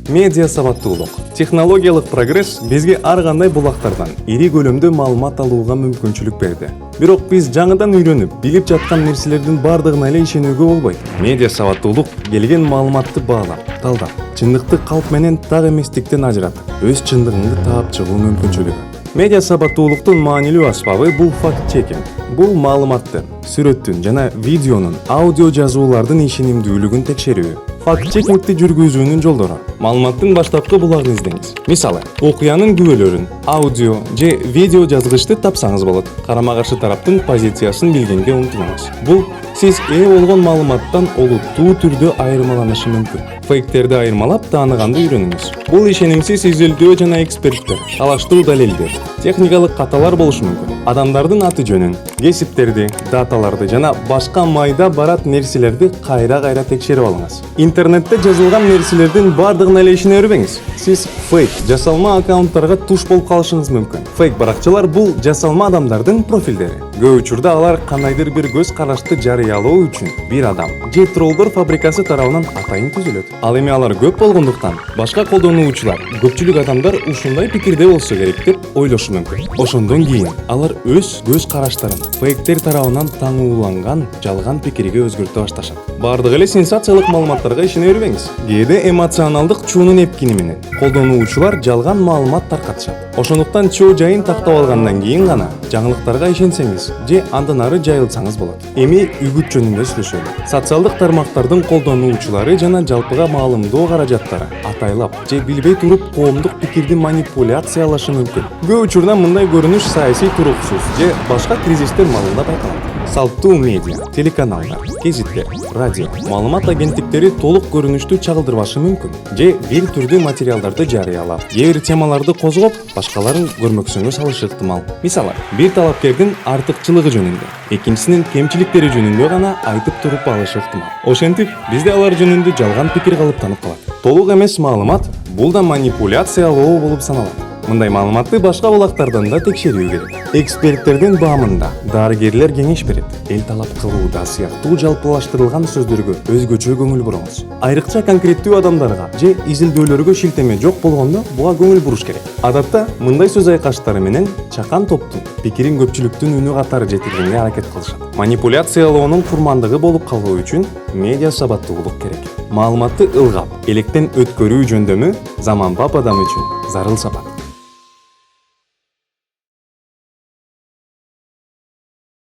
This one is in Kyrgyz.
Медиа сабаттуулук. Технологиялык прогресс бизге ар кандай булактардан ири көлөмдө маалымат алууга мүмкүнчүлүк берди. Бирок биз жаңыдан үйрөнүп, билип жаткан нерселердин бардыгына эле ишенүүгө болбойт. Медиа сабаттуулук келген маалыматты баалап, талдап, чындыкты калп менен так эместиктен ажыратып, өз чындыгыңды таап чыгуу мүмкүнчүлүгү. Медиа сабаттуулуктун маанилүү аспабы бул факт-чекинг. Бул маалыматтын, сүрөттүн жана видеонун, аудио жазуулардын ишенимдүүлүгүн текшерүү. Факт-чекингти жүргүзүүнүн жолдору. Маалыматтын баштапкы булагын издеңиз. Мисалы, окуянын күбөлөрүн, аудио же видео жазгычты тапсаңыз болот. Карама каршы тараптын позициясын билгенге умтулуңуз. Бул сиз ээ болгон маалыматтан олуттуу түрдө айырмаланышы мүмкүн. Фейктерди айырмалап тааныганды үйрөнүңүз. Бул ишенимсиз изилдөө жана эксперттер, алаштуу далилдер, техникалык каталар болушу мүмкүн. Адамдардын аты жөнүн, кесиптерди, даталарды жана башка майда барат нерселерди кайра текшерип алыңыз. Интернетте жазылган нерселердин бардыгына эле ишене бербеңиз. Сиз фейк, жасалма аккаунттарга туш болуп калышыңыз мүмкүн. Фейк баракчалар бул жасалма адамдардын профилдери. Көп учурда алар кандайдыр бир көз карашты жарыялоо үчүн бир адам же троллдор фабрикасы тарабынан атайын түзүлөт. Ал эми алар көп болгондуктан башка колдонуучулар, көпчүлүк адамдар ушундай пикирде болсо керек деп ойлошу мүмкүн. Ошондон кийин алар өз көз караштарын фейктер тарабынан таңууланган жалган пикирге өзгөртө башташат. Бардык эле сенсациялык маалыматтарга ишене бербеңиз. Кээде эмоционалдык чуунун эпкини менен колдонуучулар жалган маалымат таркатышат. Ошондуктан чоо жайын тактап алгандан кийин гана жаңылыктарга ишенсеңиз же андан ары жайылсаңыз болот. Эми үгүт жөнүндө сүйлөшөлү. Социалдык тармактардын колдонуучулары жана жалпыга маалымдоо каражаттары атайлап же билбей туруп коомдук пикирди манипуляциялашы мүмкүн. Көп учурда мындай көрүнүш саясий туруксуз же башка кризистер маалында байкалат. Салттуу медиа, телеканалдар, гезиттер, радио, маалымат агенттиктери толук көрүнүштү чагылдырбашы мүмкүн же бир түрдүү материалдарды жарыялап, бир темаларды козгоп, башкаларын көрмөксөнгө салышы ыктымал. Мисалы, бир талапкердин артыкчылыгы жөнүндө, экинчисинин кемчиликтери жөнүндө гана айтып туруп алышы ыктымал. Ошентип, бизде алар жөнүндө жалган пикир калыптанып калат. Толук эмес маалымат бул да манипуляциялоо болуп саналат. Мындай маалыматты башка булактардан да текшерүү керек. Эксперттердин баамында дарыгерлер кеңеш берет. Эл талап кылууда сыяктуу жалпылаштырылган сөздөргө өзгөчө көңүл буруңуз. Айрыкча конкреттүү адамдарга же изилдөөлөргө шилтеме жок болгондо буга көңүл буруш керек. Адатта мындай сөз айкаштары менен чакан топтун пикирин көпчүлүктүн үнү катары жеткиргенге аракет кылышат. Манипуляциялоонун курмандыгы болуп калуу үчүн медиа сабаттуулук керек. Маалыматты ылгап, электен өткөрүү жөндөмү заманбап адам үчүн зарыл сабак.